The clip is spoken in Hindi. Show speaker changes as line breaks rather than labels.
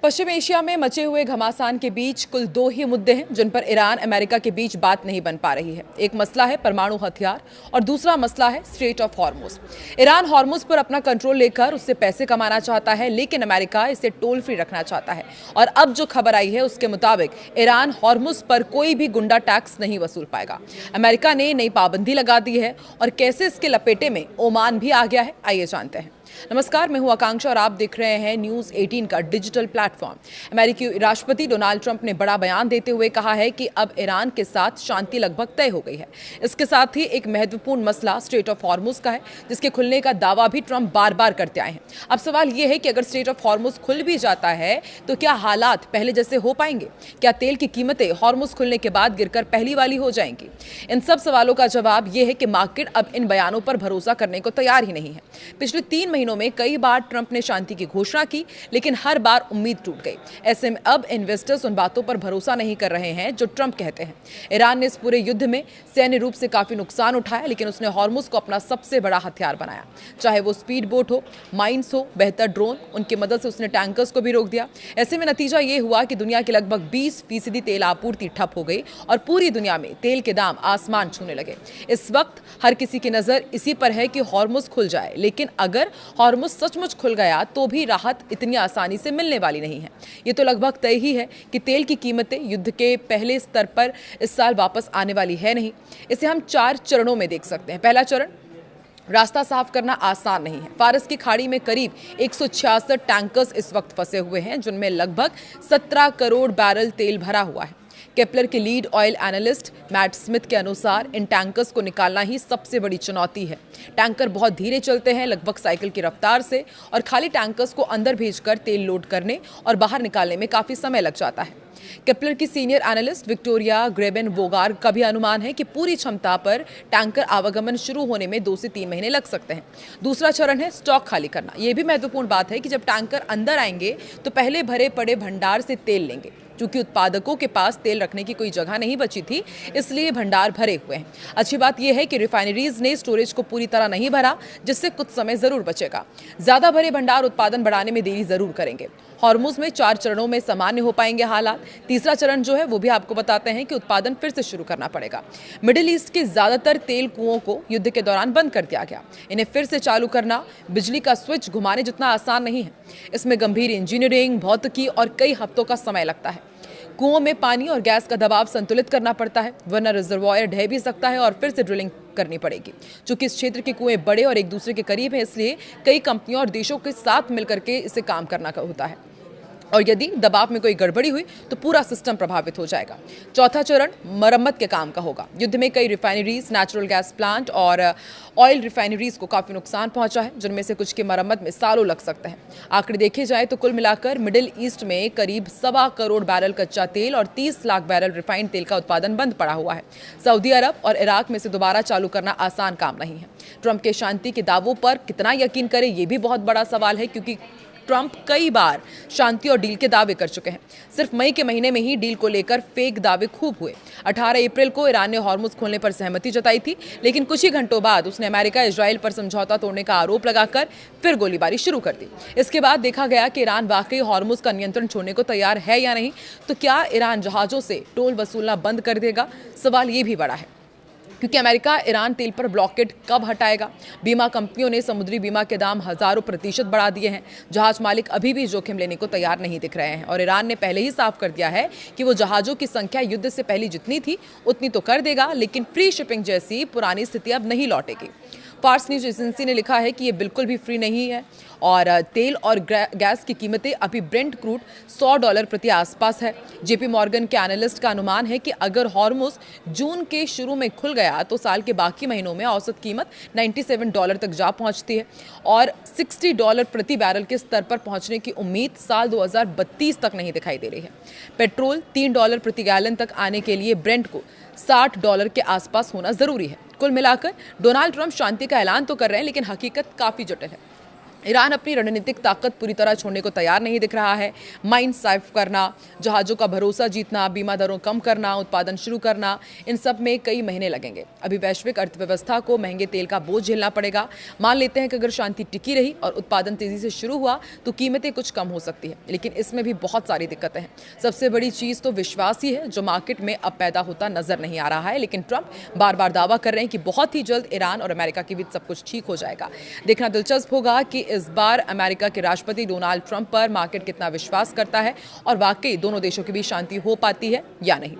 पश्चिम एशिया में मचे हुए घमासान के बीच कुल दो ही मुद्दे हैं जिन पर ईरान अमेरिका के बीच बात नहीं बन पा रही है। एक मसला है परमाणु हथियार और दूसरा मसला है straight of Hormuz. Iran Hormuz पर अपना कंट्रोल लेकर उससे पैसे कमाना चाहता है, लेकिन अमेरिका इसे टोल फ्री रखना चाहता है। और अब जो खबर आई है उसके मुताबिक ईरान हॉर्मुज पर कोई भी गुंडा टैक्स नहीं वसूल पाएगा। अमेरिका ने नई पाबंदी लगा दी है और कैसे इसके लपेटे में ओमान भी आ गया है, आइए जानते हैं। नमस्कार, मैं हूं आकांक्षा और आप देख रहे हैं न्यूज़ 18 का डिजिटल प्लेटफॉर्म। अमेरिकी राष्ट्रपति डोनाल्ड ट्रंप ने बड़ा बयान देते हुए कहा है कि अब ईरान के साथ शांति लगभग तय हो गई है। इसके साथ ही एक महत्वपूर्ण मसला स्ट्रेट ऑफ हॉर्मुज का है, जिसके खुलने का दावा भी ट्रंप बार बार करते आए हैं। अब सवाल यह है कि अगर स्ट्रेट ऑफ हॉर्मुज खुल भी जाता है तो क्या हालात पहले जैसे हो पाएंगे? क्या तेल की कीमतें हॉर्मुज खुलने के बाद गिरकर पहली वाली हो जाएंगी? इन सब सवालों का जवाब यह है कि मार्केट अब इन बयानों पर भरोसा करने को तैयार ही नहीं है। पिछले 3 महीनों में कई बार ट्रंप ने शांति की घोषणा की, लेकिन हर बार उम्मीद टूट गई। ऐसे में अब इन्वेस्टर्स उन बातों पर भरोसा नहीं कर रहे हैं जो ट्रंप कहते हैं। ईरान ने इस पूरे युद्ध में सैन्य रूप से काफी नुकसान उठाया, लेकिन उसने हॉर्मुज को अपना सबसे बड़ा हथियार बनाया। चाहे वो स्पीड बोट हो, माइंस हो, बेहतर ड्रोन, उनकी मदद से उसने टैंकर्स को भी रोक दिया। ऐसे में नतीजा ये हुआ कि दुनिया की लगभग 20% तेल आपूर्ति ठप हो गई और पूरी दुनिया में तेल के दाम आसमान छूने लगे। इस वक्त हर किसी की नजर इसी पर है कि हॉर्मुज खुल जाए, लेकिन अगर हॉर्मुज सचमुच खुल गया तो भी राहत इतनी आसानी से मिलने वाली नहीं है। ये तो लगभग तय ही है कि तेल की कीमतें युद्ध के पहले स्तर पर इस साल वापस आने वाली है नहीं। इसे हम 4 चरणों में देख सकते हैं। पहला चरण, रास्ता साफ करना आसान नहीं है। फारस की खाड़ी में करीब 166 टैंकर्स इस वक्त फंसे हुए हैं, जिनमें लगभग 17 करोड़ बैरल तेल भरा हुआ है। केपलर के lead oil analyst Matt Smith के अनुसार इन टैंकर्स को निकालना ही सबसे बड़ी चुनौती है। टैंकर बहुत धीरे चलते हैं, लगभग साइकिल की रफ्तार से, और खाली टैंकर्स को अंदर भेजकर तेल लोड करने और बाहर निकालने में काफी समय लग जाता है। केपलर की सीनियर एनालिस्ट विक्टोरिया ग्रेबेन वोगार का भी अनुमान है कि पूरी क्षमता पर टैंकर आवागमन शुरू होने में 2 से 3 महीने लग सकते हैं। दूसरा चरण है स्टॉक खाली करना। यह भी महत्वपूर्ण बात है कि जब टैंकर अंदर आएंगे तो पहले भरे पड़े भंडार से तेल लेंगे। क्योंकि उत्पादकों के पास तेल रखने की कोई जगह नहीं बची थी, इसलिए भंडार भरे हुए हैं। अच्छी बात यह है कि रिफाइनरीज ने स्टोरेज को पूरी तरह नहीं भरा, जिससे कुछ समय जरूर बचेगा। ज्यादा भरे भंडार उत्पादन बढ़ाने में देरी जरूर करेंगे। हॉर्मुज में 4 चरणों में सामान्य हो पाएंगे हालात। तीसरा चरण जो है वो भी आपको बताते हैं कि उत्पादन फिर से शुरू करना पड़ेगा। मिडिल ईस्ट के ज्यादातर तेल कुओं को युद्ध के दौरान बंद कर दिया गया। इन्हें फिर से चालू करना बिजली का स्विच घुमाने जितना आसान नहीं है। इसमें गंभीर इंजीनियरिंग, भौतिकी और कई हफ्तों का समय लगता है। कुओं में पानी और गैस का दबाव संतुलित करना पड़ता है, वरना रिजर्वॉयर ढह भी सकता है और फिर से ड्रिलिंग करनी पड़ेगी। चूंकि इस क्षेत्र के कुएं बड़े और एक दूसरे के करीब हैं, इसलिए कई कंपनियों और देशों के साथ मिलकर के इसे काम करना होता है, और यदि दबाव में कोई गड़बड़ी हुई तो पूरा सिस्टम प्रभावित हो जाएगा। चौथा चरण मरम्मत के काम का होगा। युद्ध में कई रिफाइनरीज, नेचुरल गैस प्लांट और ऑयल रिफाइनरीज को काफी नुकसान पहुंचा है, जिनमें से कुछ की मरम्मत में सालों लग सकते हैं। आंकड़े देखे जाए तो कुल मिलाकर मिडिल ईस्ट में करीब 1.25 करोड़ बैरल कच्चा तेल और 30 लाख बैरल रिफाइंड तेल का उत्पादन बंद पड़ा हुआ है। सऊदी अरब और इराक में से दोबारा चालू करना आसान काम नहीं है। ट्रंप के शांति के दावों पर कितना यकीन करें, यह भी बहुत बड़ा सवाल है, क्योंकि ट्रंप कई बार शांति और डील के दावे कर चुके हैं। सिर्फ मई के महीने में ही डील को लेकर फेक दावे खूब हुए। 18 अप्रैल को ईरान ने हॉर्मुज खोलने पर सहमति जताई थी, लेकिन कुछ ही घंटों बाद उसने अमेरिका इजराइल पर समझौता तोड़ने का आरोप लगाकर फिर गोलीबारी शुरू कर दी। इसके बाद देखा गया कि ईरान वाकई हॉर्मुज का नियंत्रण छोड़ने को तैयार है या नहीं। तो क्या ईरान जहाजों से टोल वसूलना बंद कर देगा? सवाल ये भी बड़ा है, क्योंकि अमेरिका ईरान तेल पर ब्लॉकेड कब हटाएगा? बीमा कंपनियों ने समुद्री बीमा के दाम हजारों % बढ़ा दिए हैं। जहाज मालिक अभी भी जोखिम लेने को तैयार नहीं दिख रहे हैं, और ईरान ने पहले ही साफ कर दिया है कि वो जहाजों की संख्या युद्ध से पहले जितनी थी उतनी तो कर देगा, लेकिन फ्री शिपिंग जैसी पुरानी स्थिति अब नहीं लौटेगी। फार्स न्यूज एजेंसी ने लिखा है कि ये बिल्कुल भी फ्री नहीं है, और तेल और गैस की कीमतें अभी ब्रेंट क्रूड $100 प्रति आसपास है। जेपी मॉर्गन के एनालिस्ट का अनुमान है कि अगर हॉर्मुज जून के शुरू में खुल गया तो साल के बाकी महीनों में औसत कीमत $97 तक जा पहुंचती है, और $60 प्रति बैरल के स्तर पर पहुंचने की उम्मीद साल 2032 तक नहीं दिखाई दे रही है। पेट्रोल $3 प्रति गैलन तक आने के लिए ब्रेंट को $60 के आसपास होना जरूरी है। कुल मिलाकर डोनाल्ड ट्रंप शांति का ऐलान तो कर रहे हैं, लेकिन हकीकत काफी जटिल है। ईरान अपनी रणनीतिक ताकत पूरी तरह छोड़ने को तैयार नहीं दिख रहा है। माइन साफ करना, जहाज़ों का भरोसा जीतना, बीमा दरों कम करना, उत्पादन शुरू करना, इन सब में कई महीने लगेंगे। अभी वैश्विक अर्थव्यवस्था को महंगे तेल का बोझ झेलना पड़ेगा। मान लेते हैं कि अगर शांति टिकी रही और उत्पादन तेजी से शुरू हुआ तो कीमतें कुछ कम हो सकती है, लेकिन इसमें भी बहुत सारी दिक्कतें हैं। सबसे बड़ी चीज़ तो विश्वास ही है, जो मार्केट में अब पैदा होता नजर नहीं आ रहा है। लेकिन ट्रंप बार बार दावा कर रहे हैं कि बहुत ही जल्द ईरान और अमेरिका के बीच सब कुछ ठीक हो जाएगा। देखना दिलचस्प होगा कि इस बार अमेरिका के राष्ट्रपति डोनाल्ड ट्रंप पर मार्केट कितना विश्वास करता है और वाकई दोनों देशों के बीच शांति हो पाती है या नहीं।